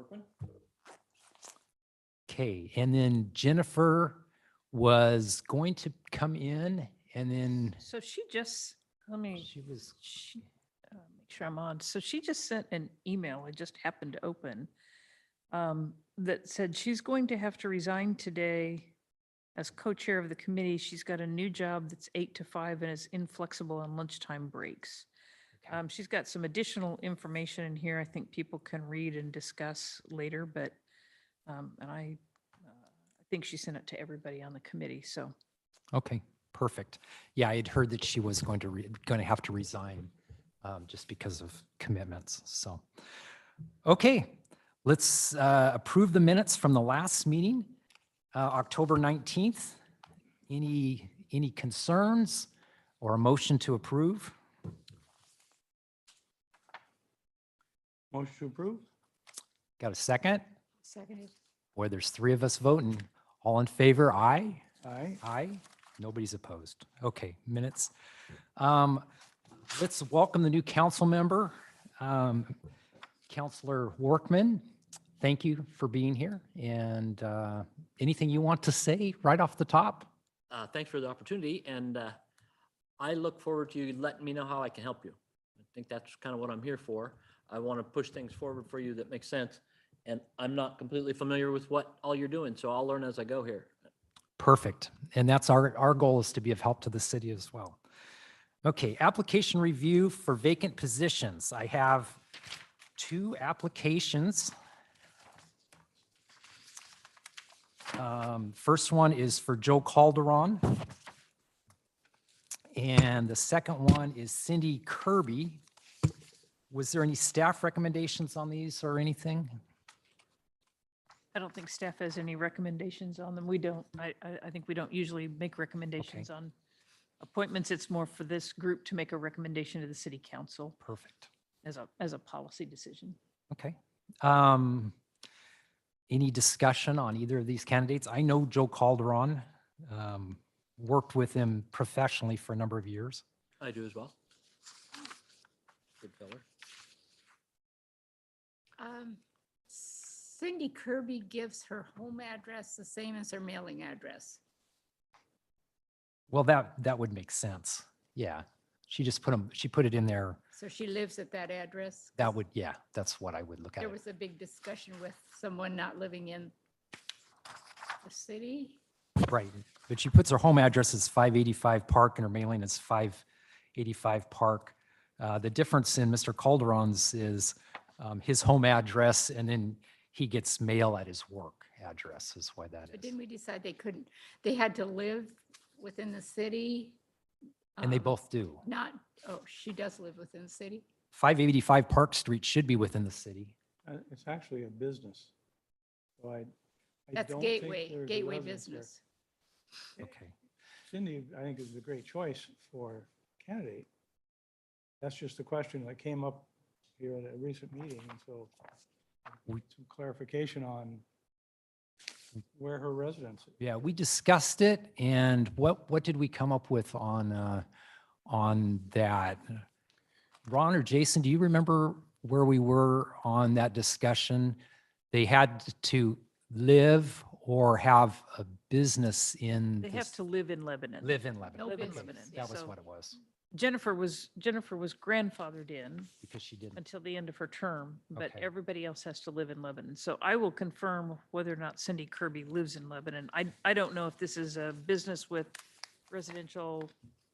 Workman? Okay, and then Jennifer was going to come in and then So she just, let me she was, make sure I'm on. So she just sent an email, I just happened to open, that said she's going to have to resign today as co-chair of the committee. She's got a new job that's 8 to 5 and is inflexible on lunchtime breaks. Okay. She's got some additional information in here I think people can read and discuss later, but, and I think she sent it to everybody on the committee, so. okay, perfect. Yeah, I had heard that she was going to have to resign just because of commitments, so. Okay, let's approve the minutes from the last meeting, October 19th. Any concerns or a motion to approve? Motion to approve? Got a second? Seconded. Boy, there's three of us voting. All in favor, aye? Aye. Aye. Nobody's opposed. Okay, minutes. Let's welcome the new council member, Councilor Workman. Thank you for being here. And anything you want to say right off the top? Thanks for the opportunity, and I look forward to you letting me know how I can help you. I think that's kind of what I'm here for. I want to push things forward for you that make sense, and I'm not completely familiar with what all you're doing, so I'll learn as I go here. Perfect. And that's our goal, is to be of help to the city as well. Okay, application review for vacant positions. I have 2 applications. First one is for Joe Calderon. And the second one is Cindy Kirby. Was there any staff recommendations on these or anything? I don't think staff has any recommendations on them. We don't, I think we don't usually make recommendations on appointments. It's more for this group to make a recommendation to the city council Perfect. as a policy decision. Okay. Any discussion on either of these candidates? I know Joe Calderon, worked with him professionally for a number of years. I do as well. Good feller. Cindy Kirby gives her home address the same as her mailing address. Well, that would make sense. Yeah. She just she put it in there. So she lives at that address. That would, yeah, that's what I would look at. There it. was a big discussion with someone not living in the city. Right. But she puts her home address as 585 Park and her mailing is 585 Park. The difference in Mr. Calderon's is his home address, and then he gets mail at his work address is why that But is. didn't we decide they had to live within the city? And they both do. Not, oh, she does live within the city? 585 Park Street should be within the city. It's actually a business. So I That's don't think gateway, there's a gateway residence there. business. Okay. Cindy, I think, is a great choice for candidate. That's just a question that came up here at a recent meeting, and so some clarification on where her residence is. Yeah, we discussed it, and what did we come up with on that? Ron or Jason, do you remember where we were on that discussion? They had to live or have a business in. They have to live in Lebanon. Live in Lebanon. No Live in business. Lebanon. That was So what it was, Jennifer was grandfathered in because she didn't. until the end of her term, but Okay. everybody else has to live in Lebanon. So I will confirm whether or not Cindy Kirby lives in Lebanon. I don't know if this is a business with residential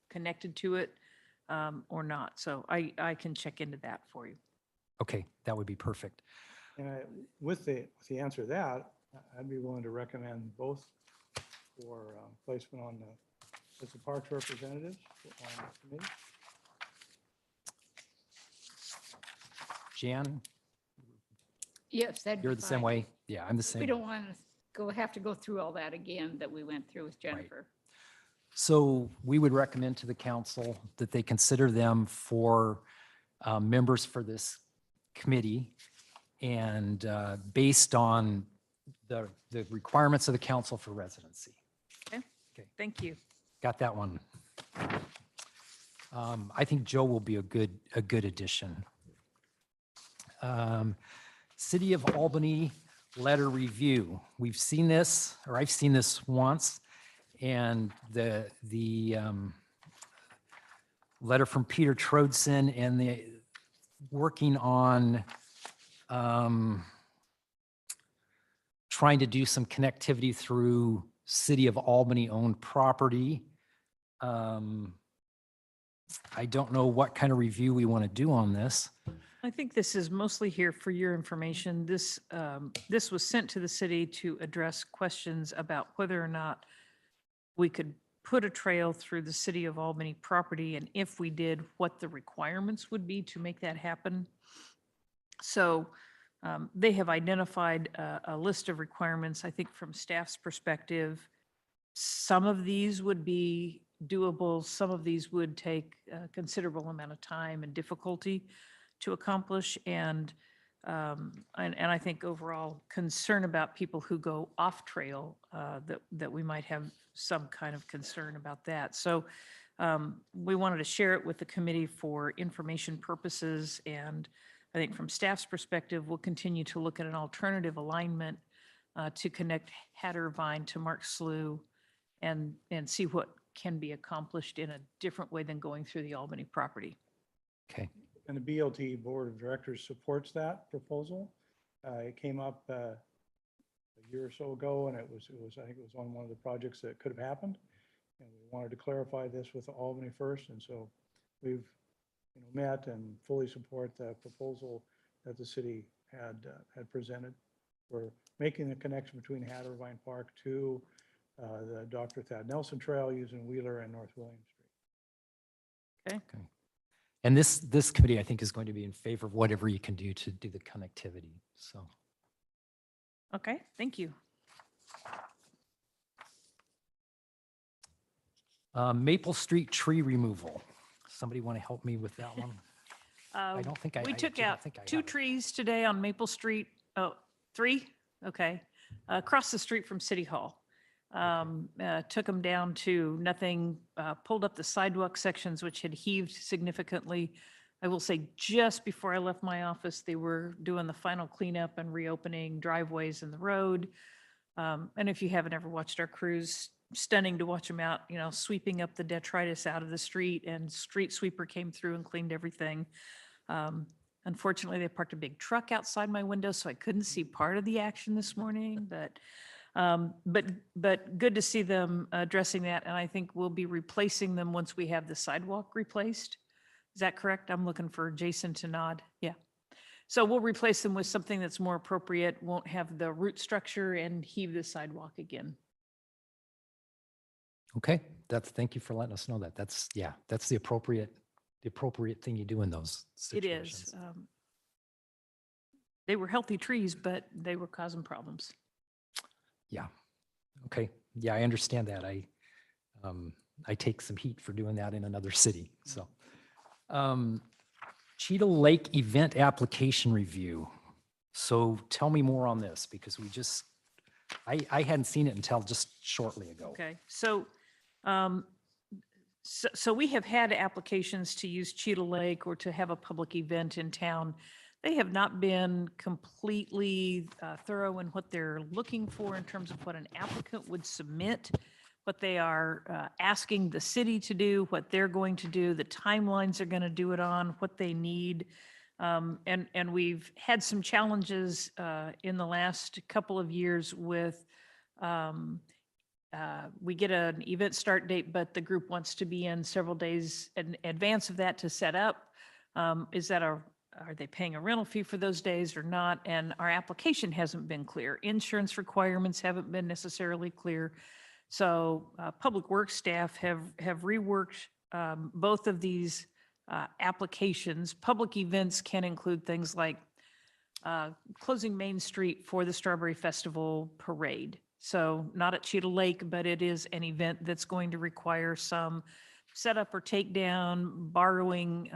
connected to it or not. So I can check into that for you. Okay, that would be perfect. And with the answer to that, I'd be willing to recommend both for placement on as the Parks representatives on the committee. Jan, Yes, that'd be you're the same fine. way? Yeah, I'm the same. We don't want to have to go through all that again that we went through with Jennifer. So we would recommend to the council that they consider them for members for this committee. And based on the requirements of the council for residency. Thank you. Got that one. I think Joe will be a good addition. City of Albany letter review. We've seen this, or I've seen this once, and the letter from Peter Trodson and the working on trying to do some connectivity through City of Albany owned property. I don't know what kind of review we want to do on this. I think this is mostly here for your information. This was sent to the city to address questions about whether or not we could put a trail through the City of Albany property, and if we did, what the requirements would be to make that happen. So they have identified a list of requirements, I think from staff's perspective. Some of these would be doable, some of these would take a considerable amount of time and difficulty to accomplish. And I think overall concern about people who go off trail, that we might have some kind of concern about that. So we wanted to share it with the committee for information purposes. And I think from staff's perspective, we'll continue to look at an alternative alignment to connect Hattervine to Mark Slough and see what can be accomplished in a different way than going through the Albany property. Okay. And the BLT Board of Directors supports that proposal. It came up a year or so ago, and it was I think it was on one of the projects that could have happened. And we wanted to clarify this with Albany first, and so we've met and fully support the proposal that the city had presented. We're making the connection between Hattervine Park to the Dr. Thad Nelson Trail using Wheeler and North William Street. Okay. And this committee, I think, is going to be in favor of whatever you can do to do the connectivity. So, Okay, thank you. Maple Street tree removal. Somebody want to help me with that one? I don't think We took out think I 2 have it. trees today on Maple Street. Oh, 3? Okay. Across the street from City Hall. Took them down to nothing, pulled up the sidewalk sections, which had heaved significantly. I will say just before I left my office, they were doing the final cleanup and reopening driveways in the road. And if you haven't ever watched our crews, stunning to watch them out, sweeping up the detritus out of the street, and street sweeper came through and cleaned everything. Unfortunately, they parked a big truck outside my window, so I couldn't see part of the action this morning, but good to see them addressing that. And I think we'll be replacing them once we have the sidewalk replaced. Is that correct? I'm looking for Jason to nod. Yeah. So we'll replace them with something that's more appropriate, won't have the root structure and heave the sidewalk again. Okay, thank you for letting us know that. That's the appropriate thing you do in those It situations. is. They were healthy trees, but they were causing problems. Yeah. Okay. Yeah, I understand that. I take some heat for doing that in another city. So, Cheetah Lake event application review. So tell me more on this, because I hadn't seen it until just shortly ago. Okay, so we have had applications to use Cheetah Lake or to have a public event in town. They have not been completely thorough in what they're looking for in terms of what an applicant would submit, what they are asking the city to do, what they're going to do, the timelines they're going to do it on, what they need. And we've had some challenges in the last couple of years with we get an event start date, but the group wants to be in several days in advance of that to set up. Are they paying a rental fee for those days or not? And our application hasn't been clear. Insurance requirements haven't been necessarily clear. So Public Works staff have reworked both of these applications. Public events can include things like closing Main Street for the Strawberry Festival Parade. So not at Cheetah Lake, but it is an event that's going to require some setup or takedown, borrowing.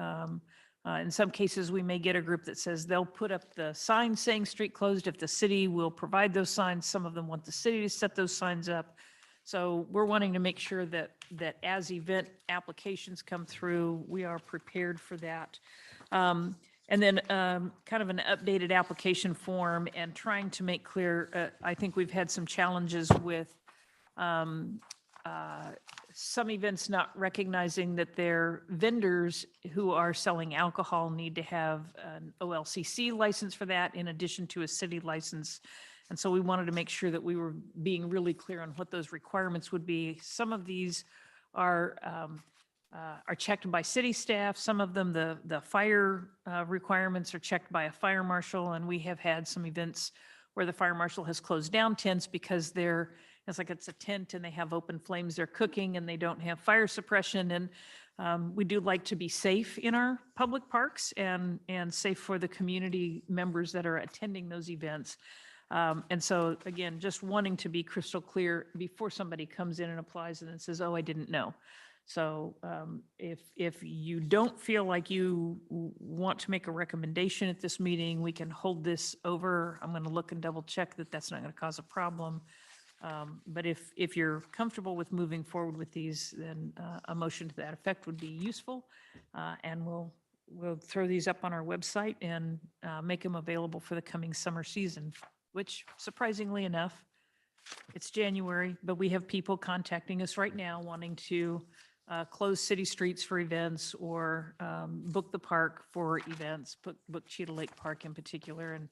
In some cases, we may get a group that says they'll put up the sign saying street closed if the city will provide those signs. Some of them want the city to set those signs up. So we're wanting to make sure that as event applications come through, we are prepared for that. And And then kind of an updated application form and trying to make clear, I think we've had some challenges with some events not recognizing that their vendors who are selling alcohol need to have an OLCC license for that in addition to a city license. And so we wanted to make sure that we were being really clear on what those requirements would be. Some of these are checked by city staff. Some of them, the fire requirements are checked by a fire marshal. And we have had some events where the fire marshal has closed down tents because it's like it's a tent and they have open flames, they're cooking and they don't have fire suppression. And we do like to be safe in our public parks and safe for the community members that are attending those events. And so again, just wanting to be crystal clear before somebody comes in and applies and then says, oh, I didn't know. So if you don't feel like you want to make a recommendation at this meeting, we can hold this over. I'm going to look and double check that that's not going to cause a problem. But if you're comfortable with moving forward with these, then a motion to that effect would be useful. And we'll throw these up on our website and make them available for the coming summer season, which surprisingly enough, it's January, but we have people contacting us right now wanting to close city streets for events or book the park for events, book Cheetah Lake Park in particular. And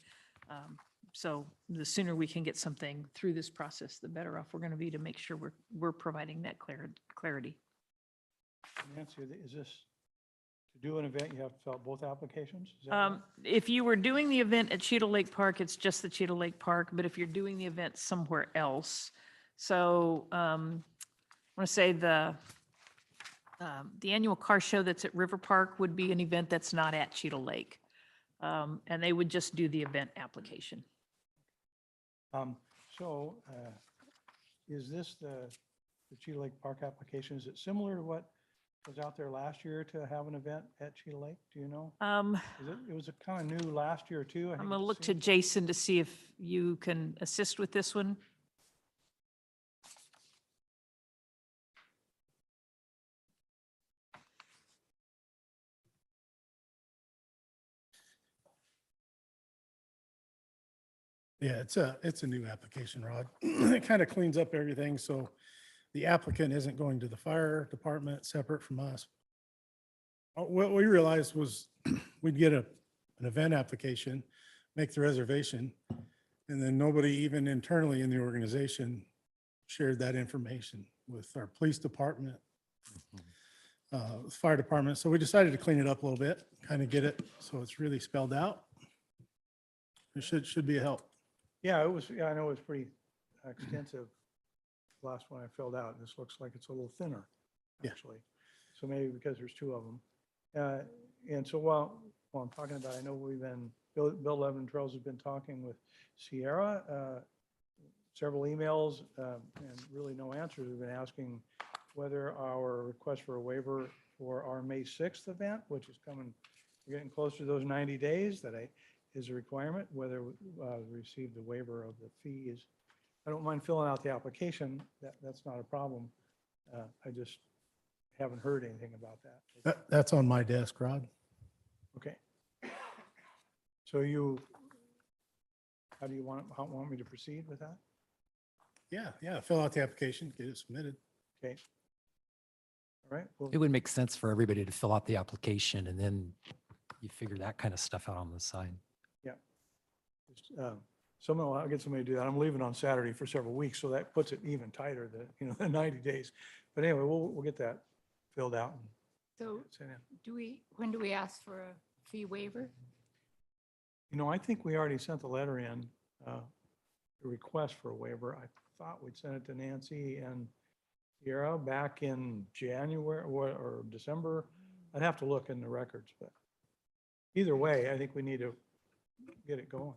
so the sooner we can get something through this process, the better off we're going to be to make sure we're providing that clarity. Nancy, is this, to do an event, you have to fill out both applications? Is that right? If you were doing the event at Cheetah Lake Park, it's just the Cheetah Lake Park. But if you're doing the event somewhere else, so I want to say the annual car show that's at River Park would be an event that's not at Cheetah Lake. And they would just do the event application. So is this the Cheetah Lake Park application? Is it similar to what was out there last year to have an event at Cheetah Lake? Do you know? It was a kind of new last year too. I I'm think going to it look to seemed- Jason to see if you can assist with this one. Yeah, it's a new application, Rod. It kind of cleans up everything, so the applicant isn't going to the fire department separate from us. What we realized was we'd get an event application, make the reservation, and then nobody even internally in the organization shared that information with our police department, fire department. So we decided to clean it up a little bit, kind of get it so it's really spelled out. It should be a help. Yeah, it was, yeah, I know it was pretty extensive. The last one I filled out, this looks like it's a little thinner, Yeah. actually. So maybe because there's two of them. And so while I'm talking about, I know Bill Levin Trails has been talking with Sierra, several emails, and really no answers. We've been asking whether our request for a waiver for our May 6th event, which is coming, we're getting closer to those 90 days that is a requirement, whether we receive the waiver of the fees. I don't mind filling out the application. That's not a problem. I just haven't heard anything about that. That's on my desk, Rod. Okay. So how do you want me to proceed with that? Yeah, fill out the application, get it submitted. Okay. All right. Well, It would make sense for everybody to fill out the application and then you figure that kind of stuff out on the side. I'll get somebody to do that. I'm leaving on Saturday for several weeks, so that puts it even tighter, the 90 days. But anyway, we'll get that filled out. And So sent in. when do we ask for a fee waiver? I think we already sent the letter in, the request for a waiver. I thought we'd sent it to Nancy and Sierra back in January or December. I'd have to look in the records, but either way, I think we need to get it going.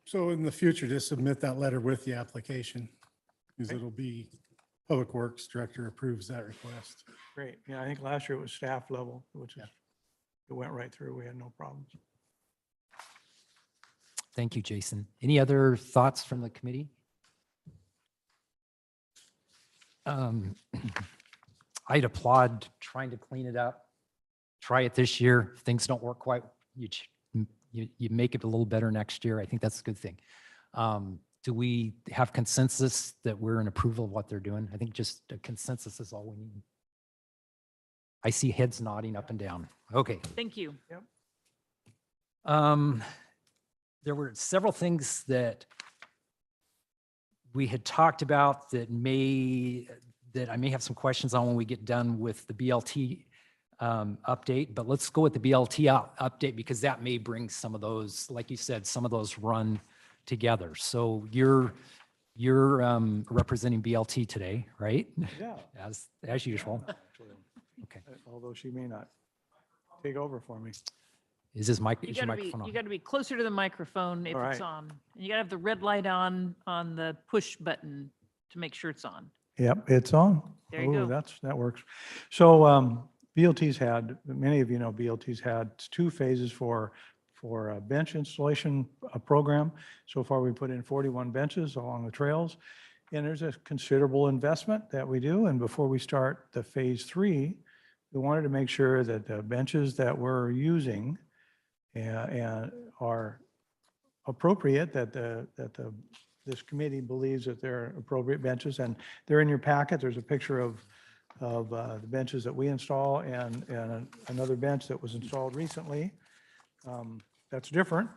So in the future, just submit that letter with the application, because Okay. it'll be Public Works Director approves that request. Great. Yeah, I think last year it was staff level, which is, Yeah. it went right through. We had no problems. Thank you, Jason. Any other thoughts from the committee? I'd applaud trying to clean it up. Try it this year. If things don't work quite, you you make it a little better next year. I think that's a good thing. Do we have consensus that we're in approval of what they're doing? I think just a consensus is all we need. I see heads nodding up and down. Okay. Thank you. There were several things that we had talked about that I may have some questions on when we get done with the BLT update, but let's go with the BLT update because that may bring some of those, like you said, some of those run together. So you're representing BLT today, right? Yeah. As usual. Actually, Okay. although she may not take over for me. Is this mic? You Is your gotta be, microphone on? you gotta be closer to the microphone if All it's right. on. And you gotta have the red light on the push button to make sure it's on. Yep, it's on. There you Oh, go. that works. So BLT's had, many of you know, BLT's had 2 phases for a bench installation program. So far, we put in 41 benches along the trails. And there's a considerable investment that we do. And before we start the phase 3, we wanted to make sure that the benches that we're using and are appropriate, that this committee believes that they're appropriate benches, and they're in your packet. There's a picture of the benches that we install and another bench that was installed recently. That's different.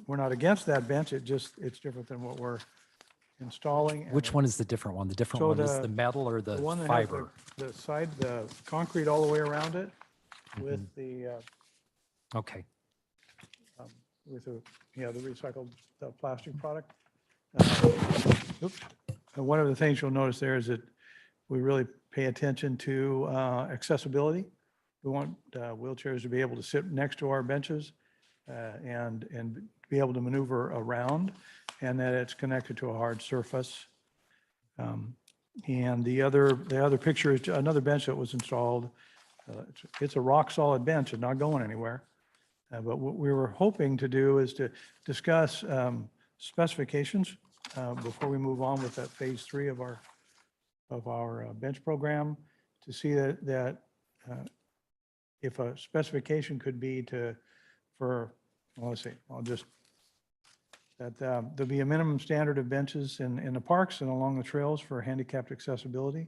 We're not against that bench. It's different than what we're installing. and Which one is the different one? The different So one is the- the metal or the The one that has fiber? the side, the concrete all the way around it with Okay. the recycled plastic product. Oops. One of the things you'll notice there is that we really pay attention to accessibility. We want wheelchairs to be able to sit next to our benches and be able to maneuver around, and that it's connected to a hard surface. And the other picture is another bench that was installed. It's a rock-solid bench. It's not going anywhere. But what we were hoping to do is to discuss specifications before we move on with that phase 3 of our bench program, to see that if a specification could be that there'll be a minimum standard of benches in the parks and along the trails for handicapped accessibility.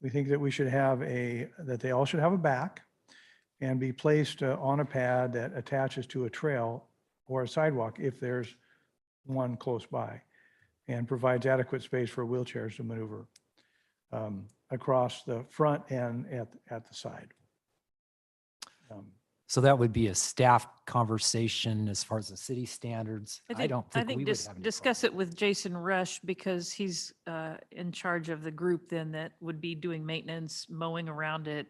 We think that we should have that they all should have a back and be placed on a pad that attaches to a trail or a sidewalk if there's one close by, and provides adequate space for wheelchairs to maneuver across the front and at the side. So that would be a staff conversation as far as the city standards. I don't think we would have any discuss it with Jason Rush because he's in charge of the group then that would be doing maintenance, mowing around it,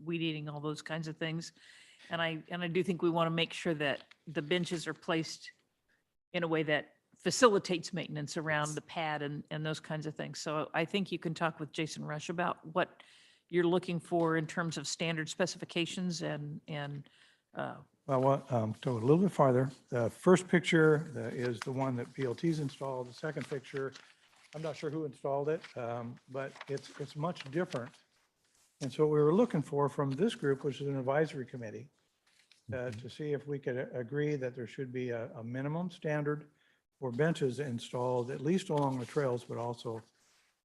weed eating, all those kinds of things. And I do think we want to make sure that the benches are placed in a way that facilitates maintenance around the pad and those kinds of things. So I think you can talk with Jason Rush about what you're looking for in terms of standard specifications Well, to go a little bit farther, the first picture is the one that BLT's installed. The second picture, I'm not sure who installed it, but it's much different. And so what we were looking for from this group, which is an advisory committee, to see if we could agree that there should be a minimum standard for benches installed, at least along the trails, but also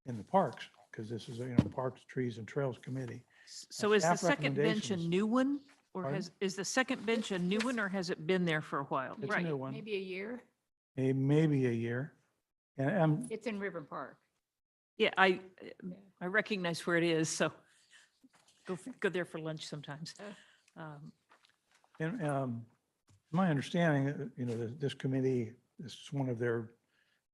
in the parks, because this is Parks, Trees, and Trails Committee. So is the Staff second bench a recommendations. new one? Or Pardon? is the second bench a new one or has it been there for a while? It's a new one, Maybe a year. maybe a year. And It's in River Park. Yeah, I recognize where it is, so go there for lunch sometimes. my understanding, this committee, this is one of their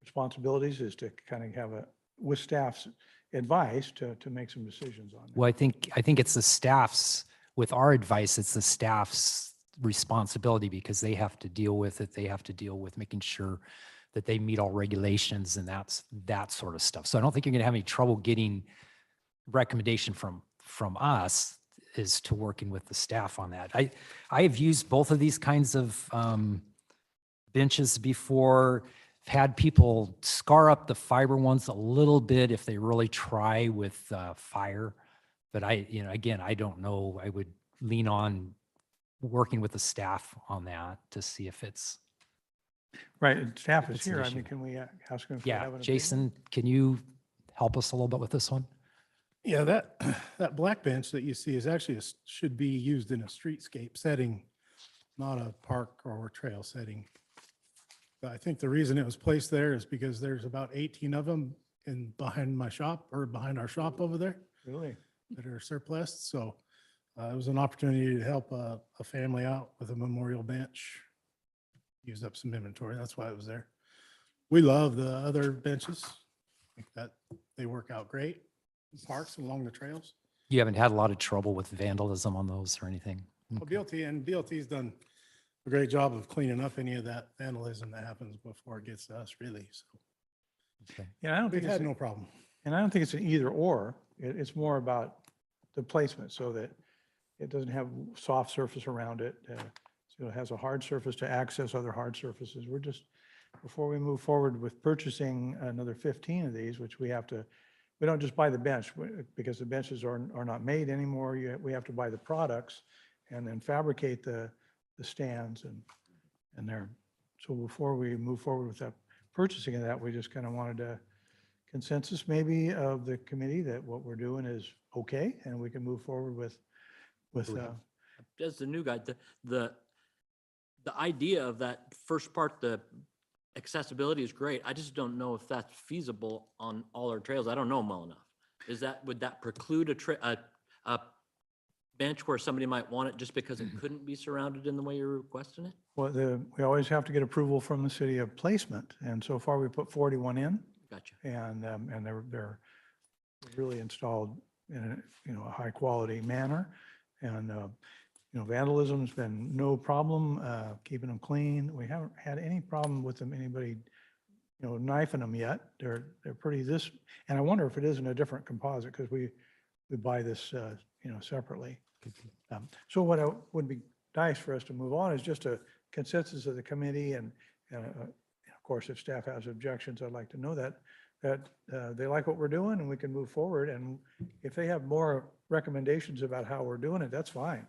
responsibilities, is to kind of have with staff's advice to make some decisions on that. Well, I think it's the staff's, with our advice, it's the staff's responsibility because they have to deal with it. They have to deal with making sure that they meet all regulations and that sort of stuff. So I don't think you're going to have any trouble getting recommendation from us as to working with the staff on that. I have used both of these kinds of benches before. I've had people scar up the fiber ones a little bit if they really try with fire. But again, I don't know. I would lean on working with the staff on that to see if it's, Right, and staff is It's an here. I issue. mean, can we ask them if they yeah. have an opinion? Jason, can you help us a little bit with this one? Yeah, that, that black bench that you see is actually, should be used in a streetscape setting, not a park or trail setting. But I think the reason it was placed there is because there's about 18 of them behind my shop or behind our shop over there Really? that are surplus. So it was an opportunity to help a family out with a memorial bench. Use up some inventory. That's why it was there. We love the other benches. I think that they work out great. in Parks and along the trails. You haven't had a lot of trouble with vandalism on those or anything? Well, Okay. BLT's done a great job of cleaning up any of that vandalism that happens before it gets to us, really. So Okay. Yeah, I don't we've think it's, had no problem. and I don't think it's an either or. It's more about the placement so that it doesn't have soft surface around it. So it has a hard surface to access other hard surfaces. We're just, before we move forward with purchasing another 15 of these, which we have to, we don't just buy the bench because the benches are not made anymore. We have to buy the products and then fabricate the stands and there. So before we move forward with that purchasing of that, we just kind of wanted a consensus maybe of the committee that what we're doing is okay and we can move forward with, As the new guy, the idea of that first part, the accessibility is great. I just don't know if that's feasible on all our trails. I don't know them well enough. Would that preclude a bench where somebody might want it just because it couldn't be surrounded in the way you're requesting it? well, we always have to get approval from the city of placement. And so far we put 41 in Gotcha. and they're really installed in a high quality manner. And, vandalism's been no problem, keeping them clean. We haven't had any problem with them, anybody, knifing them yet. They're pretty and I wonder if it isn't a different composite because we buy this, separately. So what would be nice for us to move on is just a consensus of the committee and of course, if staff has objections, I'd like to know that they like what we're doing and we can move forward. And if they have more recommendations about how we're doing it, that's fine.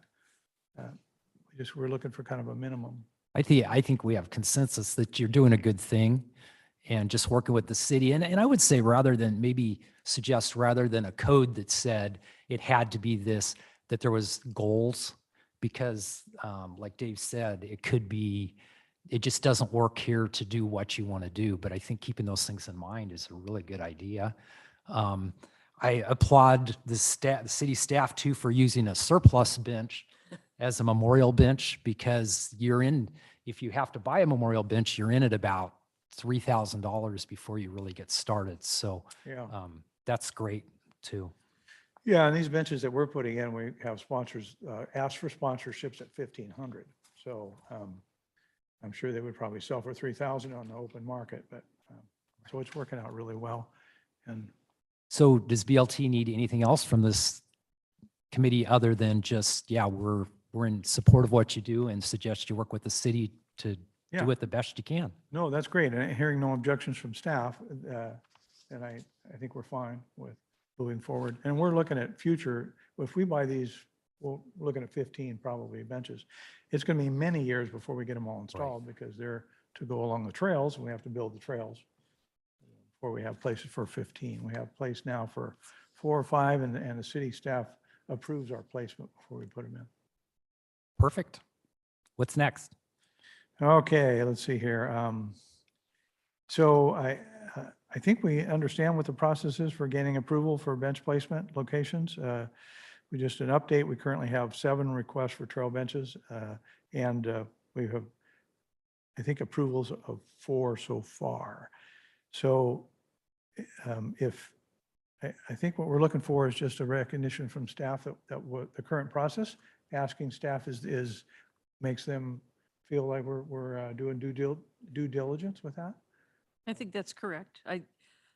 We're looking for kind of a minimum. I think we have consensus that you're doing a good thing and just working with the city. And I would say rather than a code that said it had to be this, that there was goals because like Dave said, it just doesn't work here to do what you want to do. But I think keeping those things in mind is a really good idea. I applaud the city staff too for using a surplus bench as a memorial bench because if you have to buy a memorial bench, you're in at about $3,000 before you really get started. So Yeah. that's great too. Yeah, and these benches that we're putting in, we have sponsors, ask for sponsorships at 1,500. So I'm sure they would probably sell for 3,000 on the open market, but so it's working out really well. And So does BLT need anything else from this committee other than just, we're in support of what you do and suggest you work with the city to Yeah. do it the best you can? no, that's great. And hearing no objections from staff, and I think we're fine with moving forward. And we're looking at future, if we buy these, we're looking at 15 probably benches. It's going to be many years before we get them all installed because they're to go along the trails and we have to build the trails before we have places for 15. We have place now for 4 or 5 and the city staff approves our placement before we put them in. Perfect. What's next? Okay, let's see here. So I think we understand what the process is for gaining approval for bench placement locations. We just an update. We currently have 7 requests for trail benches, and we have, I think, approvals of 4 so far. So I think what we're looking for is just a recognition from staff that what the current process, asking staff makes them feel like we're doing due diligence with that. I think that's correct. I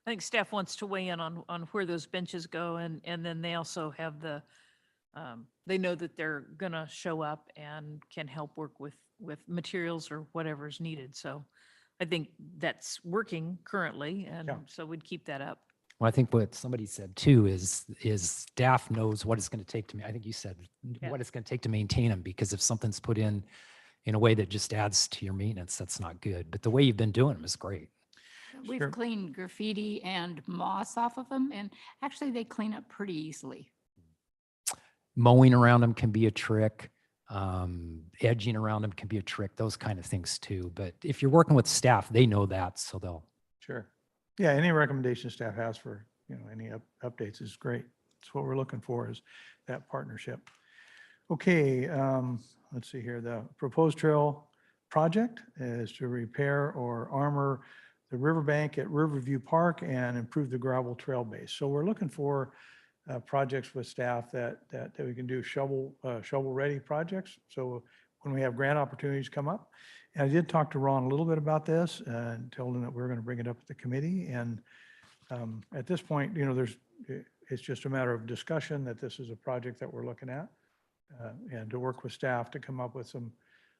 think staff wants to weigh in on where those benches go and then they also have they know that they're gonna show up and can help work with materials or whatever's needed. So I think that's working currently Yeah. and so we'd keep that up. Well, I think what somebody said too is staff knows what it's going to take to, I think you said, Yeah. what it's going to take to maintain them, because if something's put in a way that just adds to your maintenance, that's not good. But the way you've been doing them is great. We've Sure. cleaned graffiti and moss off of them, and actually they clean up pretty easily. Mowing around them can be a trick. Edging around them can be a trick, those kind of things too. But if you're working with staff, they know that, so they'll, Sure. Yeah, any recommendation staff has for, any updates is great. That's what we're looking for, is that partnership. Okay, let's see here. The proposed trail project is to repair or armor the riverbank at Riverview Park and improve the gravel trail base. So we're looking for projects with staff that we can do shovel-ready projects. So when we have grant opportunities come up. And I did talk to Ron a little bit about this and told him that we we're going to bring it up at the committee. And at this point, it's just a matter of discussion that this is a project that we're looking at, and to work with staff to come up with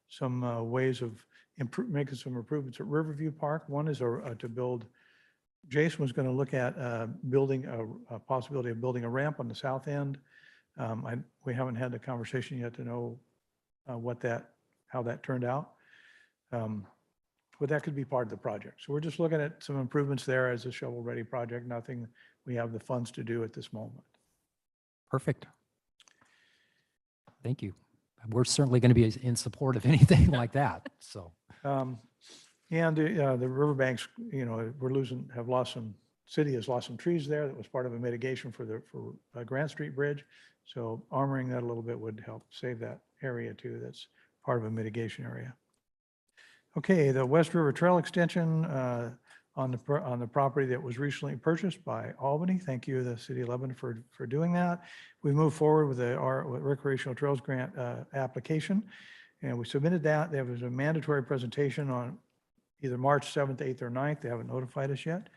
some ways of making some improvements at Riverview Park. One is to build, Jason was going to look at building a possibility of building a ramp on the south end. We haven't had the conversation yet to know how that turned out. But that could be part of the project. So we're just looking at some improvements there as a shovel-ready project, nothing we have the funds to do at this moment. perfect. Thank you. We're certainly going to be in support of anything like that, so. And the riverbanks, city has lost some trees there. That was part of a mitigation for Grant Street Bridge. So armoring that a little bit would help save that area too. That's part of a mitigation area. Okay, the West River Trail extension on the property that was recently purchased by Albany. Thank you, the city of Lebanon, for doing that. We moved forward with our recreational trails grant application, and we submitted that. There was a mandatory presentation on either March 7th, 8th, or 9th. They haven't notified us yet.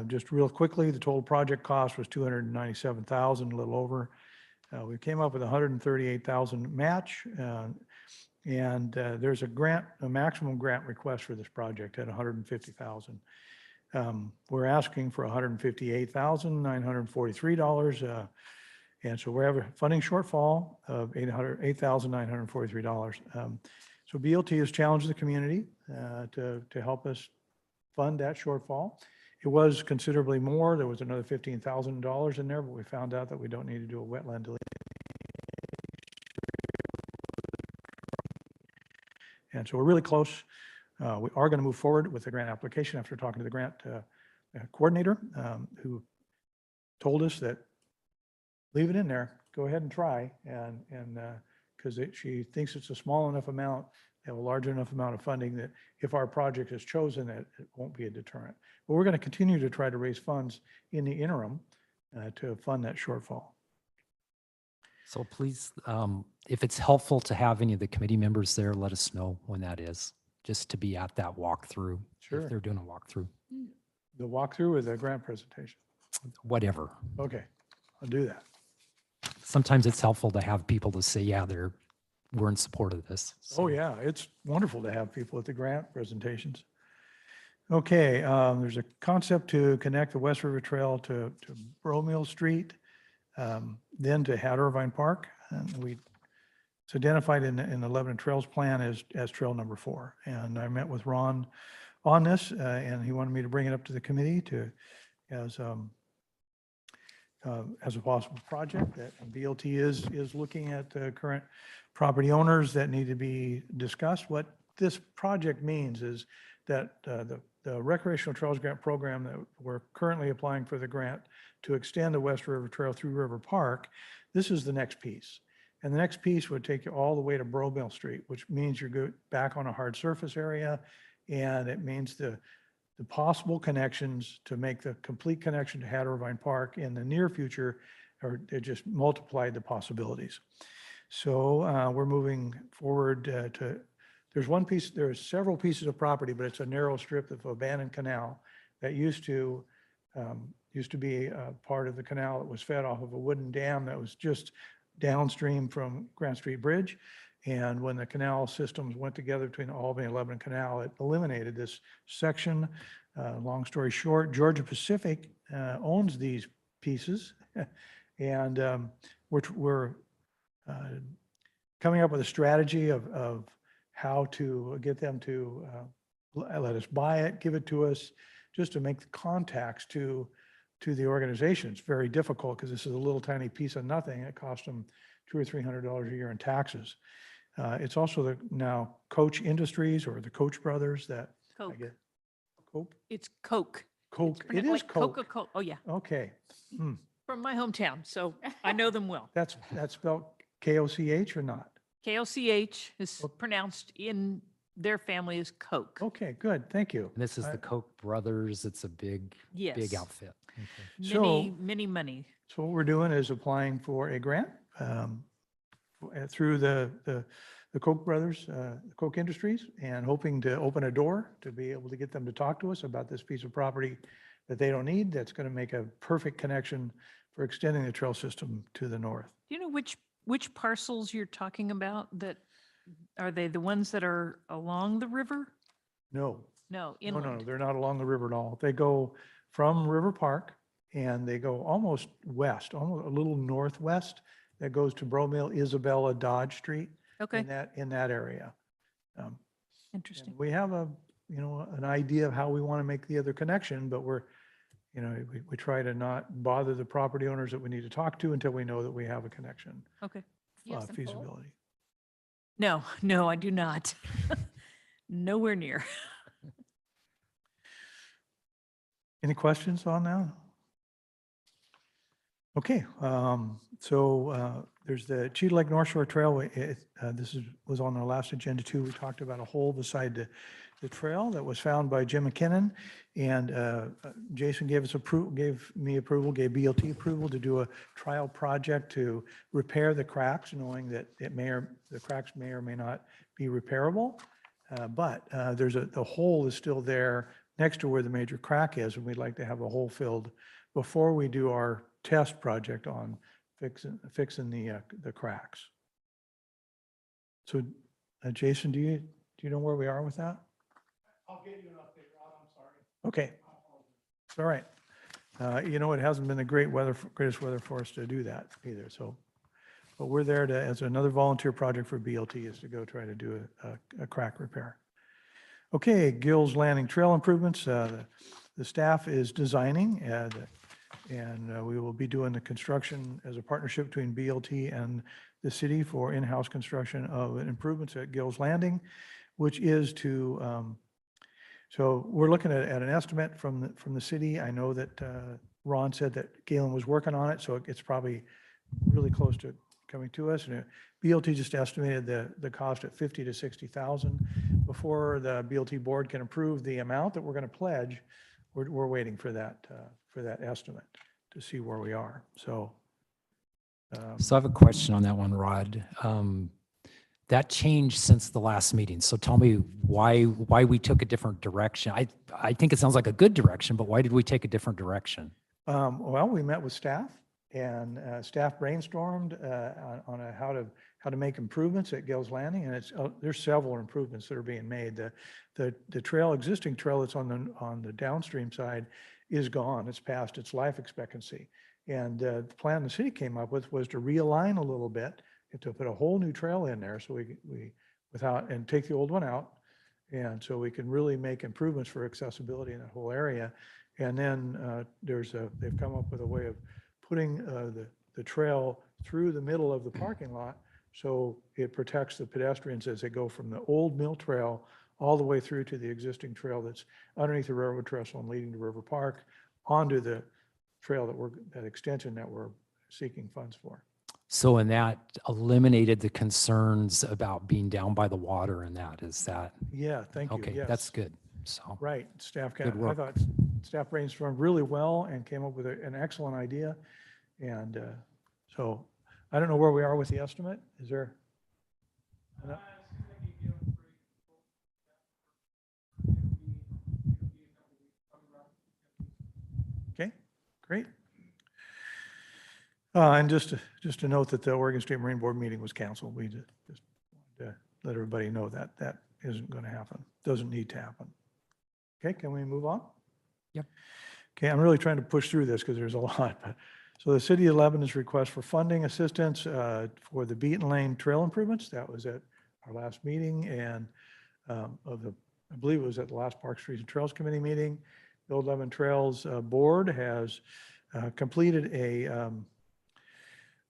Just real quickly, the total project cost was $297,000, a little over. We came up with $138,000 match. And there's a maximum grant request for this project at $150,000. We're asking for $158,943. And so we have a funding shortfall of $8,943. So BLT has challenged the community to help us fund that shortfall. It was considerably more. There was another $15,000 in there, but we found out that we don't need to do a wetland delineation. And so we're really close. We are going to move forward with the grant application after talking to the grant coordinator, who told us that leave it in there, go ahead and try. And because she thinks it's a small enough amount, they have a large enough amount of funding that if our project is chosen, it won't be a deterrent. But we're going to continue to try to raise funds in the interim to fund that shortfall. So please, if it's helpful to have any of the committee members there, let us know when that is, just to be at that walkthrough. Sure. If they're doing a walkthrough, The walkthrough or the grant presentation? whatever. Okay, I'll do that. Sometimes it's helpful to have people to say, yeah, we're in support of this. So, Oh, yeah, it's wonderful to have people at the grant presentations. Okay, there's a concept to connect the West River Trail to Bromille Street, then to Hat Irvine Park. And it's identified in the Lebanon Trails Plan as trail number 4. And I met with Ron on this, and he wanted me to bring it up to the committee as a possible project. That BLT is looking at current property owners that need to be discussed. What this project means is that the Recreational Trails Grant Program that we're currently applying for the grant to extend the West River Trail through River Park, this is the next piece. And the next piece would take you all the way to Bromille Street, which means you're back on a hard surface area. And it means the possible connections to make the complete connection to Hat Irvine Park in the near future, or it just multiplied the possibilities. So we're moving forward there's several pieces of property, but it's a narrow strip of abandoned canal that used to be part of the canal that was fed off of a wooden dam that was just downstream from Grant Street Bridge. And when the canal systems went together between the Albany and Lebanon Canal, it eliminated this section Long story short, Georgia Pacific owns these pieces. And we're coming up with a strategy of how to get them to let us buy it, give it to us, just to make the contacts to the organization. It's very difficult because this is a little tiny piece of nothing. It costs them $200 or $300 a year in taxes. It's also the now Koch Industries or the Koch brothers that I Coke. get. Coke? It's Coke. Coke. It's It is like Coke. Coca-Cola. Oh, yeah. Okay. Hmm. From my hometown, so I know them well. That's spelled Koch or not? KOCH is Oh. pronounced in their family as Coke. Okay, good. Thank you. And this is the Koch brothers. It's a big Yes. outfit. Okay. Many money. So what we're doing is applying for a grant through the Koch brothers, Koch Industries, and hoping to open a door to be able to get them to talk to us about this piece of property that they don't need. That's going to make a perfect connection for extending the trail system to the north. Do you know which parcels you're talking about? That, are they the ones that are along the river? No, No, no, no, inland. they're not along the river at all. They go from River Park and they go almost west, almost a little northwest. That goes to Bromille, Isabella, Dodge Street. Okay, In that area. And interesting. we have an idea of how we want to make the other connection, but we try to not bother the property owners that we need to talk to until we know that we have a connection, Okay. Do you have some pull? feasibility. No, I do not. Nowhere near. Any questions on that? Okay, so there's the Cheetah Lake North Shore Trail. This was on our last agenda too. We talked about a hole beside the trail that was found by Jim McKinnon. And Jason gave me approval, gave BLT approval to do a trial project to repair the cracks, knowing that the cracks may or may not be repairable. But the hole is still there next to where the major crack is, and we'd like to have a hole filled before we do our test project on fixing the cracks. So, Jason, do you know where we are with that? I'll get you an update, Rod. I'm sorry. Okay, it's all right. It hasn't been the greatest weather for us to do that either. So, but we're there as another volunteer project for BLT is to go try to do a crack repair. Okay, Gill's Landing Trail improvements. The staff is designing and we will be doing the construction as a partnership between BLT and the city for in-house construction of improvements at Gill's Landing, which is to, so we're looking at an estimate from the city. I know that Ron said that Galen was working on it, so it's probably really close to coming to us. And BLT just estimated the cost at 50 to 60,000. Before the BLT board can approve the amount that we're going to pledge, we're waiting for that estimate to see where we are. So. So I have a question on that one, Rod. That changed since the last meeting. So tell me why we took a different direction. I think it sounds like a good direction, but why did we take a different direction? Well, we met with staff and staff brainstormed on how to make improvements at Gill's Landing, and there's several improvements that are being made. The existing trail that's on the downstream side is gone. It's past its life expectancy. And the plan the city came up with was to realign a little bit and to put a whole new trail in there so we and take the old one out. And so we can really make improvements for accessibility in that whole area. And then they've come up with a way of putting the trail through the middle of the parking lot so it protects the pedestrians as they go from the old mill trail all the way through to the existing trail that's underneath the railroad trestle and leading to River Park onto the trail that extension that we're seeking funds for. So, and that eliminated the concerns about being down by the water and that, is that? Yeah, thank you. Okay, Yes. that's good. So, Right. Good I work. thought staff brainstormed really well and came up with an excellent idea. And so I don't know where we are with the estimate. Is there? Okay, great. And just to note that the Oregon State Marine Board meeting was canceled. We just wanted to let everybody know that isn't going to happen. Doesn't need to happen. Okay, can we move on? Yep. Okay, I'm really trying to push through this because there's a lot. But so the City of Lebanon's request for funding assistance for the Beaton Lane trail improvements, that was at our last meeting, and I believe it was at the last Park Streets and Trails Committee meeting. The Old Lebanon Trails Board has completed a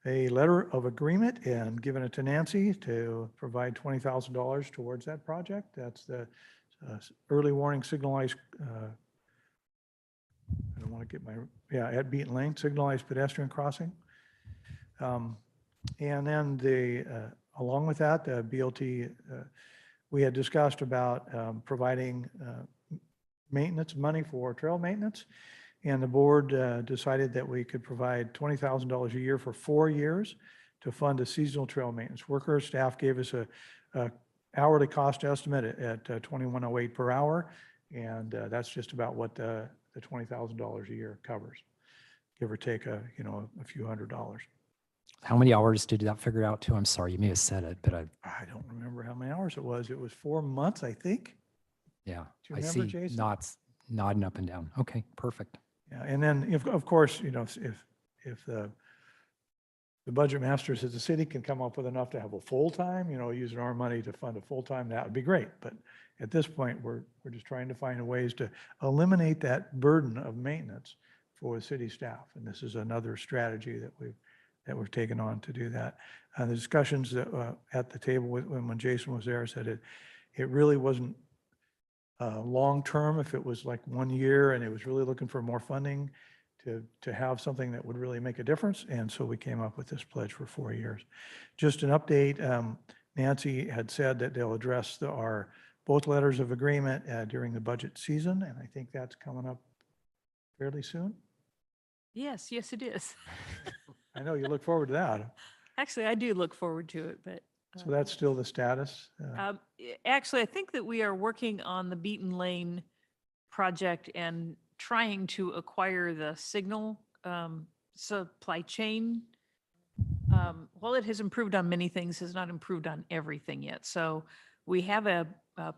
letter of agreement and given it to Nancy to provide $20,000 towards that project. That's the early warning signalized, I don't want to get at Beaton Lane, signalized pedestrian crossing. And then along with that, the BLT, we had discussed about providing maintenance money for trail maintenance. And the board decided that we could provide $20,000 a year for 4 years to fund a seasonal trail maintenance worker. Staff gave us a hourly cost estimate at $21.08 per hour. And that's just about what the $20,000 a year covers, give or take a few $100s. How many hours did that figure out to? I'm sorry, you may have said it, but I don't remember how many hours it was. It was 4 months, I think. yeah, Do you I remember, see Jason? nods, nodding up and down. Okay, perfect. Yeah, and then of course, if the budget masters at the city can come up with enough to have a full-time, using our money to fund a full-time, that would be great. But at this point, we're just trying to find ways to eliminate that burden of maintenance for city staff. And this is another strategy that we've taken on to do that. The discussions that, at the table when Jason was there said it really wasn't long-term if it was like 1 year and it was really looking for more funding to have something that would really make a difference. And so we came up with this pledge for 4 years. Just an update, Nancy had said that they'll address our both letters of agreement during the budget season. And I think that's coming up fairly soon. Yes, it is. I know you look forward to that. Actually, I do look forward to it, but. So that's still the status. Actually, I think that we are working on the Beaton Lane project and trying to acquire the signal supply chain. While it has improved on many things, has not improved on everything yet. So we have a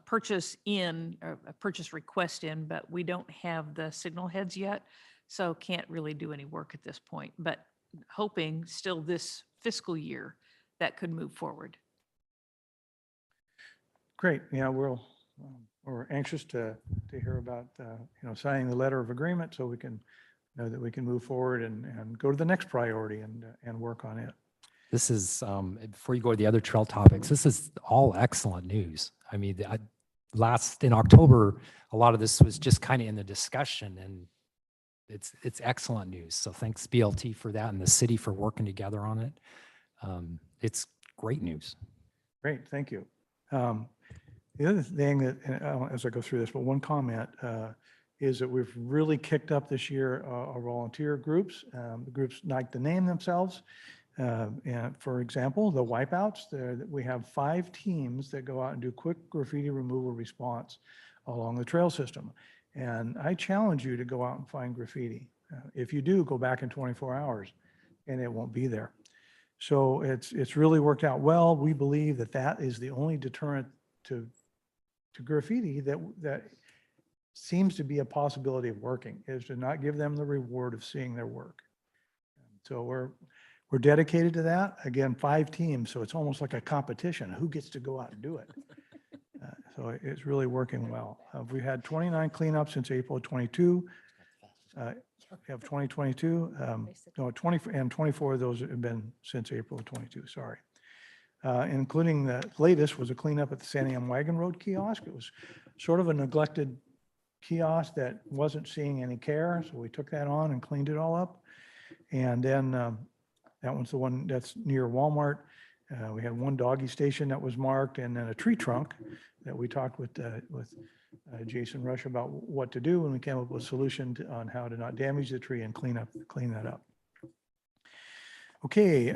purchase request in, but we don't have the signal heads yet. So can't really do any work at this point, but hoping still this fiscal year that could move forward. Great. Yeah, we're anxious to hear about, signing the letter of agreement so we can know that we can move forward and go to the next priority and work on it. This is, before you go to the other trail topics, this is all excellent news. I mean, in October, a lot of this was just kind of in the discussion, and it's excellent news. So thanks BLT for that and the city for working together on it. It's great news. Great, thank you. The other thing that, as I go through this, but one comment is that we've really kicked up this year our volunteer groups. The groups like to name themselves. And for example, the Wipeouts, we have 5 teams that go out and do quick graffiti removal response along the trail system. And I challenge you to go out and find graffiti. If you do, go back in 24 hours and it won't be there. So it's really worked out well. We believe that is the only deterrent to graffiti that seems to be a possibility of working, is to not give them the reward of seeing their work. So we're dedicated to that. Again, 5 teams, so it's almost like a competition. Who gets to go out and do it? So it's really working well. We've had 29 cleanups since April 22. We have 2022, 20, and 24 of those have been since April 22, sorry. Including the latest was a cleanup at the Santiam Wagon Road kiosk. It was sort of a neglected kiosk that wasn't seeing any care, so we took that on and cleaned it all up. And then that one's the one that's near Walmart. We had one doggy station that was marked, and then a tree trunk that we talked with Jason Rush about what to do, and we came up with a solution on how to not damage the tree and clean that up. Okay,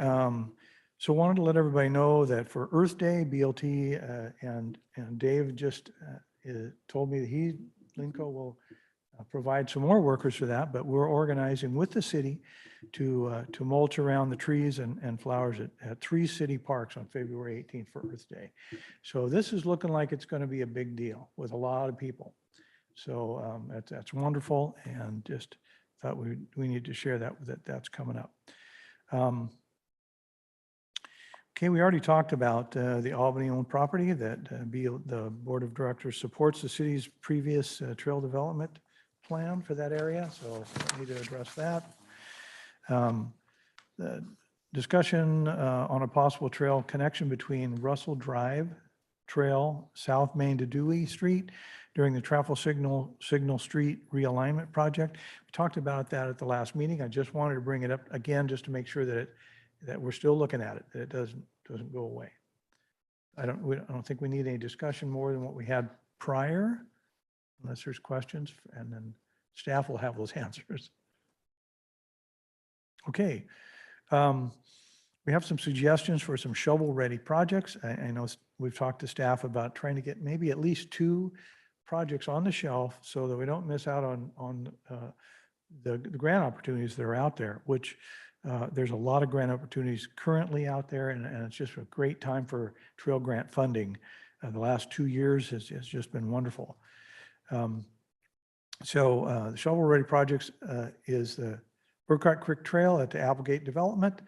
so wanted to let everybody know that for Earth Day, BLT and Dave just told me that Linco will provide some more workers for that, but we're organizing with the city to mulch around the trees and flowers at 3 city parks on February 18th for Earth Day. So this is looking like it's going to be a big deal with a lot of people. So that's wonderful, and just thought we need to share that's coming up. Okay, we already talked about the Albany-owned property that the Board of Directors supports the city's previous trail development plan for that area, so I need to address that. The discussion on a possible trail connection between Russell Drive Trail, South Main to Dewey Street during the traffic signal street realignment project. We talked about that at the last meeting. I just wanted to bring it up again, just to make sure that that we're still looking at it, that it doesn't go away. I don't think we need any discussion more than what we had prior, unless there's questions, and then staff will have those answers. Okay. We have some suggestions for some shovel-ready projects. I know we've talked to staff about trying to get maybe at least 2 projects on the shelf so that we don't miss out on the grant opportunities that are out there, which there's a lot of grant opportunities currently out there, and it's just a great time for trail grant funding. The last 2 years has just been wonderful. So the shovel-ready projects is the Burkhart Creek Trail at the Applegate Development.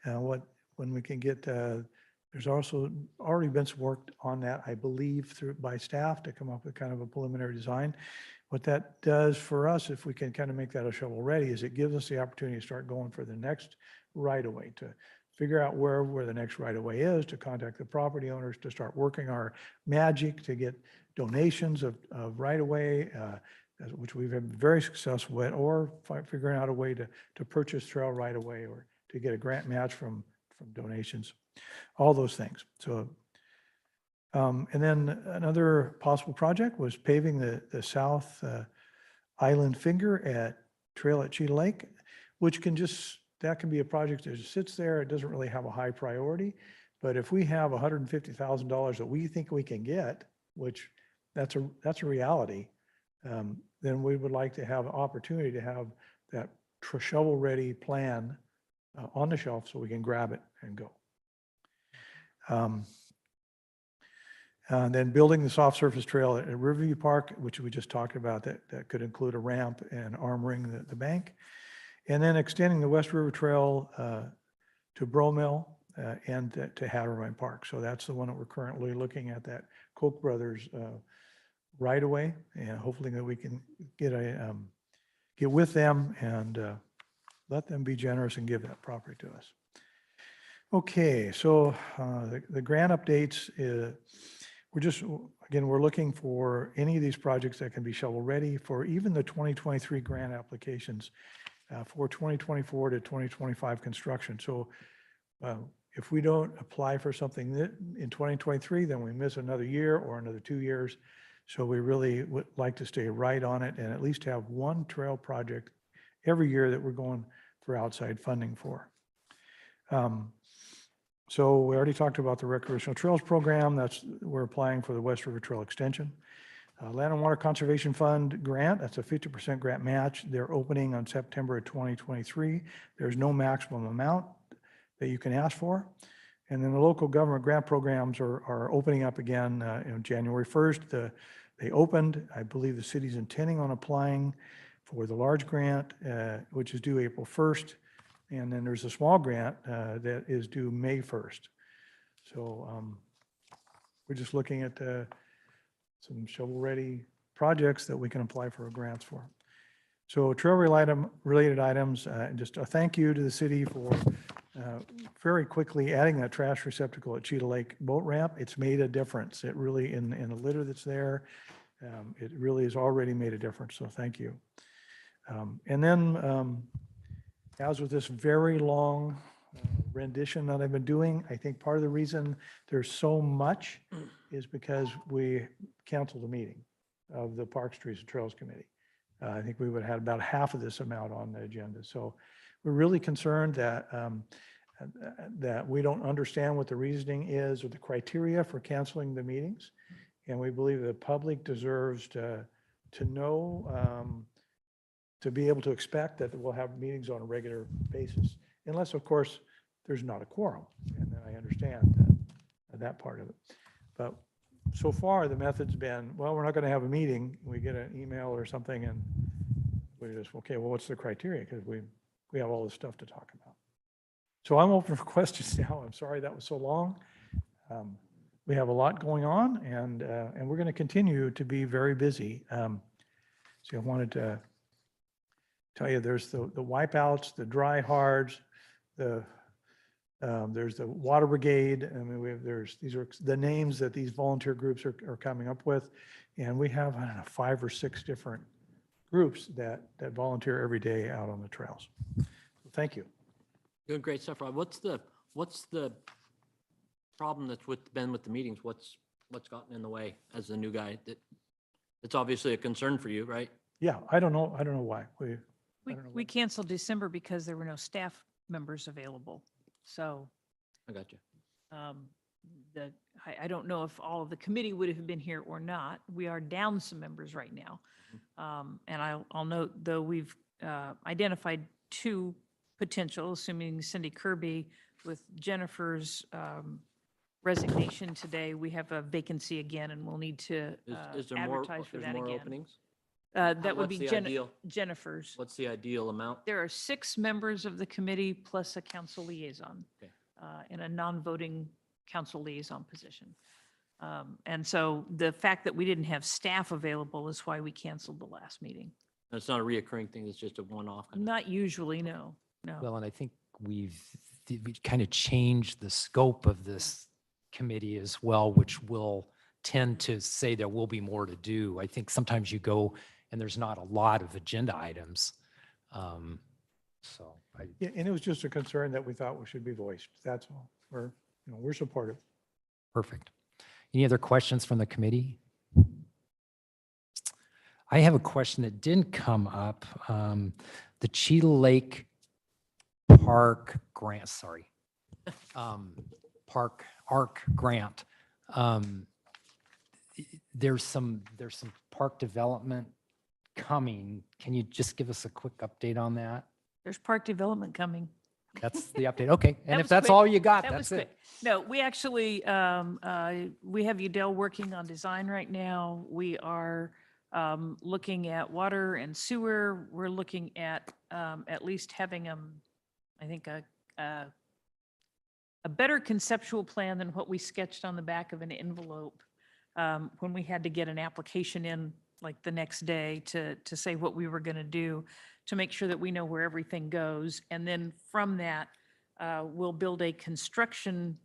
When we can get, there's also already been some work on that, I believe, by staff to come up with kind of a preliminary design. What that does for us, if we can kind of make that a shovel ready, is it gives us the opportunity to start going for the next right of way, to figure out where the next right of way is, to contact the property owners, to start working our magic to get donations of right of way, which we've been very successful at, or figuring out a way to purchase trail right of way, or to get a grant match from donations, all those things. So, and then another possible project was paving the south island finger at trail at Cheetah Lake, which that can be a project that just sits there. It doesn't really have a high priority, but if we have $150,000 that we think we can get, which that's a reality, then we would like to have an opportunity to have that shovel-ready plan on the shelf so we can grab it and go. And then building the soft surface trail at Riverview Park, which we just talked about, that could include a ramp and armoring the bank. And then extending the West River Trail to Bromell and to Hattermine Park. So that's the one that we're currently looking at, that Koch brothers right away, and hopefully that we can get with them and let them be generous and give that property to us. Okay, so the grant updates, we're looking for any of these projects that can be shovel ready for even the 2023 grant applications for 2024 to 2025 construction. So if we don't apply for something in 2023, then we miss another year or another 2 years. So we really would like to stay right on it and at least have one trail project every year that we're going for outside funding for. So we already talked about the recreational trails program. We're applying for the West River Trail extension. Land and Water Conservation Fund grant, that's a 50% grant match. They're opening on September of 2023. There's no maximum amount that you can ask for. And then the local government grant programs are opening up again January 1st. They opened. I believe the city's intending on applying for the large grant, which is due April 1st. And then there's a small grant that is due May 1st. So we're just looking at some shovel-ready projects that we can apply for grants for. So trail-related items, just a thank you to the city for very quickly adding that trash receptacle at Cheetah Lake boat ramp. It's made a difference. It really, in the litter that's there, it really has already made a difference. So thank you. And then as with this very long rendition that I've been doing, I think part of the reason there's so much is because we canceled the meeting of the Parks, Trees, and Trails Committee. I think we would have had about half of this amount on the agenda. So we're really concerned that that we don't understand what the reasoning is or the criteria for canceling the meetings. And we believe the public deserves to know, to be able to expect that we'll have meetings on a regular basis, unless, of course, there's not a quorum. And then I understand that part of it. But so far, the method's been, well, we're not going to have a meeting. We get an email or something and we just, okay, well, what's the criteria? Because we have all this stuff to talk about. So I'm open for questions now. I'm sorry that was so long. We have a lot going on and we're going to continue to be very busy. So I wanted to tell you, there's the wipeouts, the dry hards, there's the water brigade. I mean, these are the names that these volunteer groups are coming up with. And we have, I don't know, 5 or 6 different groups that volunteer every day out on the trails. So thank you. Doing great stuff, Rob. What's the problem that's been with the meetings? What's gotten in the way as the new guy? It's obviously a concern for you, right? Yeah, I don't know why. I don't know We what- canceled December because there were no staff members available. So I got you. I don't know if all of the committee would have been here or not. We are down some members right now. And I'll note, though, we've identified 2 potential, assuming Cindy Kirby with Jennifer's resignation today, we have a vacancy again and we'll need to Is there more, advertise for there's that more again. openings? That would What's be the ideal? Jennifer's. What's the ideal amount? There are 6 members of the committee plus a council liaison Okay. in a non-voting council liaison position. And so the fact that we didn't have staff available is why we canceled the last meeting. And it's not a reoccurring thing, it's just a one-off kind of. Not usually, no. Well, and I think we kind of changed the scope of this committee as well, which will tend to say there will be more to do. I think sometimes you go and there's not a lot of agenda items. Yeah, and it was just a concern that we thought should be voiced. That's all. We're supportive. Perfect. Any other questions from the committee? I have a question that didn't come up. The Cheetah Lake Park grant, sorry. Park ARC grant. There's some park development coming. Can you just give us a quick update on that? There's park development coming. That's the update. Okay. And if was that's quick. all you got, That was that's it. quick. No, we actually, we have Udell working on design right now. We are looking at water and sewer. We're looking at least having I think a better conceptual plan than what we sketched on the back of an envelope when we had to get an application in like the next day to say what we were going to do, to make sure that we know where everything goes. And then from that, we'll build a construction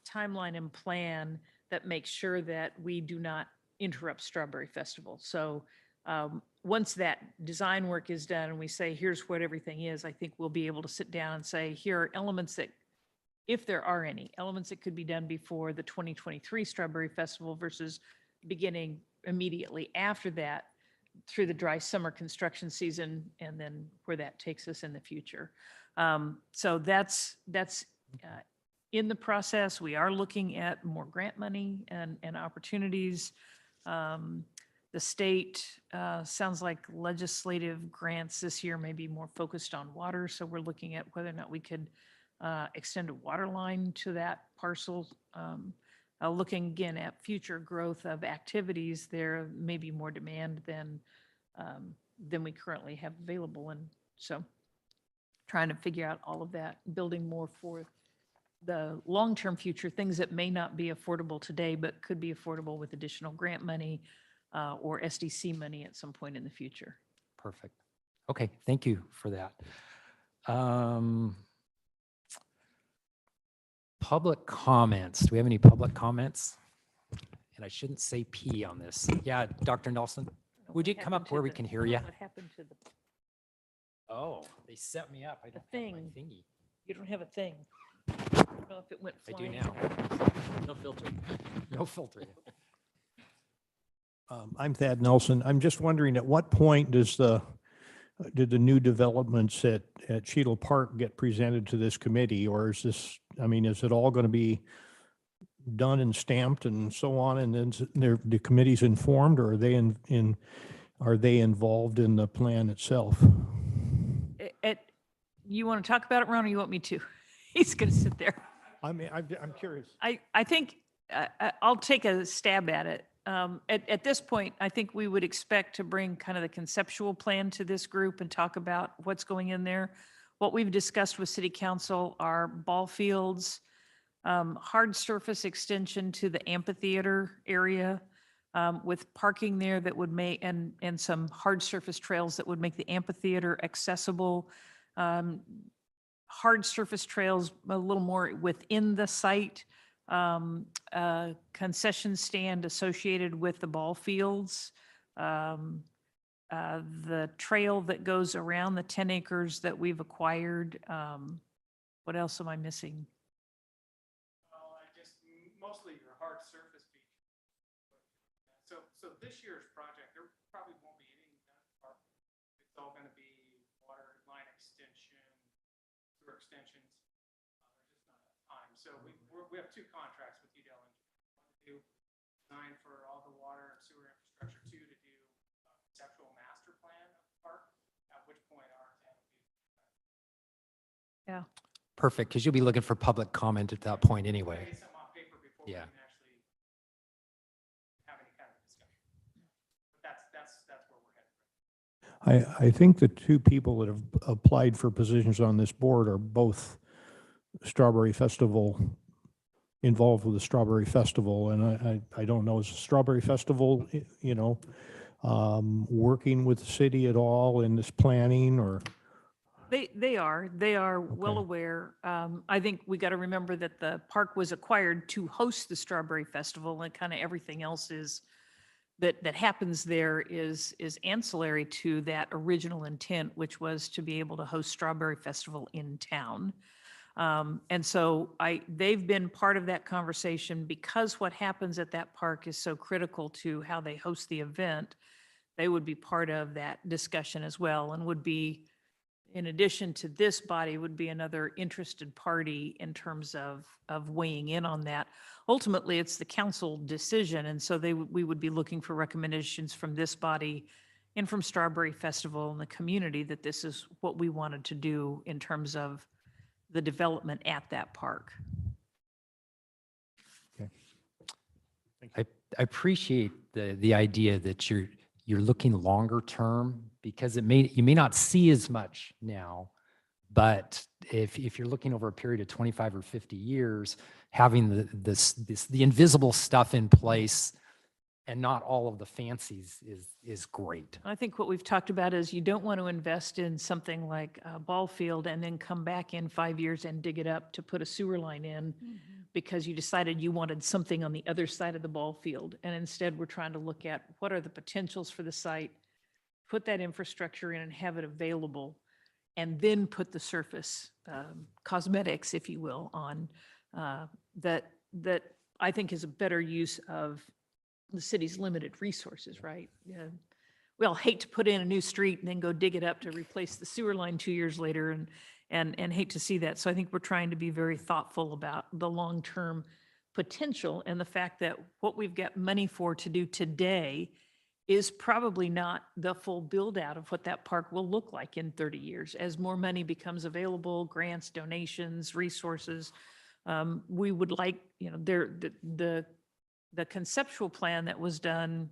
timeline and plan that makes sure that we do not interrupt Strawberry Festival. So once that design work is done and we say, here's what everything is, I think we'll be able to sit down and say, here are elements that, if there are any, elements that could be done before the 2023 Strawberry Festival versus beginning immediately after that through the dry summer construction season, and then where that takes us in the future. So that's in the process. We are looking at more grant money and opportunities. The state sounds like legislative grants this year may be more focused on water. So we're looking at whether or not we could extend a water line to that parcel. Looking again at future growth of activities, there may be more demand than we currently have available. And so trying to figure out all of that, building more for the long-term future, things that may not be affordable today, but could be affordable with additional grant money or SDC money at some point in the future. Perfect. Okay, thank you for that. Public comments. Do we have any public comments? And I shouldn't say P on this. Yeah, Dr. Nelson, would you come up where we can hear you? What happened to the, Oh, they set me up. I don't have my thing. thingy. you don't have a thing. I don't know if it went I do flying. now. No filter. No filter. I'm Thad Nelson. I'm just wondering, at what point did the new developments at Cheadle Park get presented to this committee? Or is this, is it all going to be done and stamped and so on, and then the committee's informed, or are they involved in the plan itself? You want to talk about it, Ron, or you want me to? He's going to sit there. I'm curious. I think I'll take a stab at it. At this point, I think we would expect to bring kind of the conceptual plan to this group and talk about what's going in there. What we've discussed with city council are ball fields, hard surface extension to the amphitheater area, with parking there that would make, and some hard surface trails that would make the amphitheater accessible. Hard surface trails a little more within the site, concession stand associated with the ball fields, the trail that goes around the 10 acres that we've acquired. What else am I missing? Just mostly your hard surface features. So this year's project, there probably won't be anything done at the park. It's all going to be water line extension, sewer extensions. There's just not enough time. So we have 2 contracts with UDL Engineering. One to do design for all the water and sewer infrastructure, 2 to do conceptual master plan of the park, at which point our intent will be. Yeah. Perfect, because you'll be looking for public comment at that point anyway. Get some on paper before we Yeah. can actually have any kind of discussion. But that's where we're headed. I think the 2 people that have applied for positions on this board are both Strawberry Festival, involved with the Strawberry Festival. And I don't know, is the Strawberry Festival, working with the city at all in this planning or? They are well Okay. aware. I think we got to remember that the park was acquired to host the Strawberry Festival, and kind of everything else is that happens there is ancillary to that original intent, which was to be able to host Strawberry Festival in town. And so they've been part of that conversation because what happens at that park is so critical to how they host the event. They would be part of that discussion as well, and would be, in addition to this body, would be another interested party in terms of weighing in on that. Ultimately, it's the council decision, and so we would be looking for recommendations from this body and from Strawberry Festival and the community that this is what we wanted to do in terms of the development at that park. I appreciate the idea that you're looking longer term, because you may not see as much now, but if you're looking over a period of 25 or 50 years, having the invisible stuff in place and not all of the fancies is great. I think what we've talked about is you don't want to invest in something like a ball field and then come back in 5 years and dig it up to put a sewer line in because you decided you wanted something on the other side of the ball field. And instead, we're trying to look at what are the potentials for the site, put that infrastructure in and have it available, and then put the surface cosmetics, if you will, on that I think is a better use of the city's limited resources, right? Yeah. We all hate to put in a new street and then go dig it up to replace the sewer line 2 years later, and hate to see that. So I think we're trying to be very thoughtful about the long-term potential and the fact that what we've got money for to do today is probably not the full build out of what that park will look like in 30 years. As more money becomes available, grants, donations, resources, we would like, the conceptual plan that was done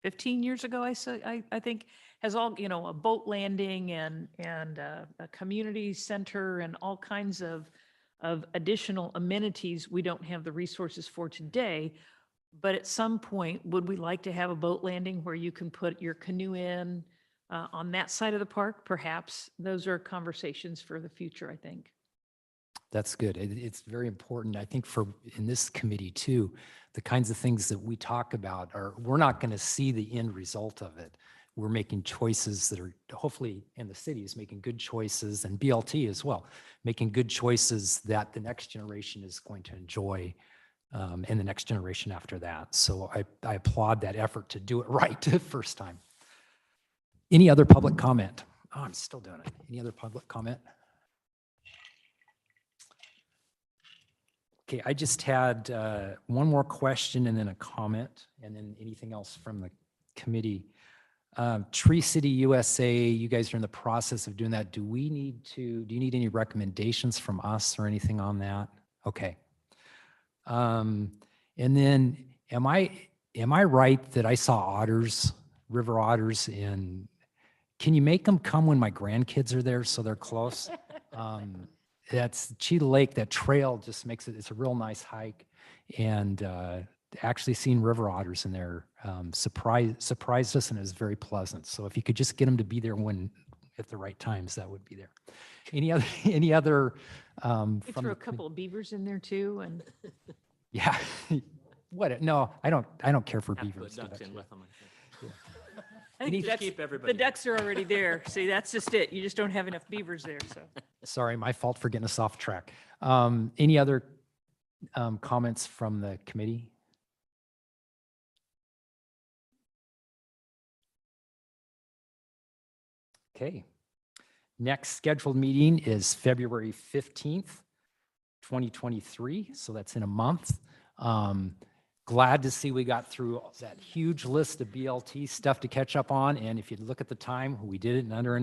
15 years ago, I think, has all, a boat landing and a community center and all kinds of additional amenities we don't have the resources for today. But at some point, would we like to have a boat landing where you can put your canoe in on that side of the park? Perhaps those are conversations for the future, I think. That's good. It's very important, I think, in this committee too, the kinds of things that we talk about we're not going to see the end result of it. We're making choices that are hopefully, and the city is making good choices, and BLT as well, making good choices that the next generation is going to enjoy, and the next generation after that. So I applaud that effort to do it right the first time. Any other public comment? Oh, I'm still doing it. Any other public comment? Okay, I just had one more question and then a comment, and then anything else from the committee. Tree City USA, you guys are in the process of doing that. Do you need any recommendations from us or anything on that? Okay. And then am I right that I saw otters, river otters can you make them come when my grandkids are there so they're close? That's Cheetah Lake, that trail just makes it's a real nice hike. And actually seeing river otters in there surprised us, and it was very pleasant. So if you could just get them to be there at the right times, that would be there. Any other We from threw a the couple of beavers in there too, and yeah. What? No, I don't care for Have to beavers. put too ducks much. in with them, I think. I think Any- the Just ducks, keep the everybody. ducks are already there. See, that's just it. You just don't have enough beavers there, so. Sorry, my fault for getting us off track. Any other comments from the committee? Okay. Next scheduled meeting is February 15th, 2023. So that's in a month. Glad to see we got through that huge list of BLT stuff to catch up on. And if you look at the time, we did it in under an hour.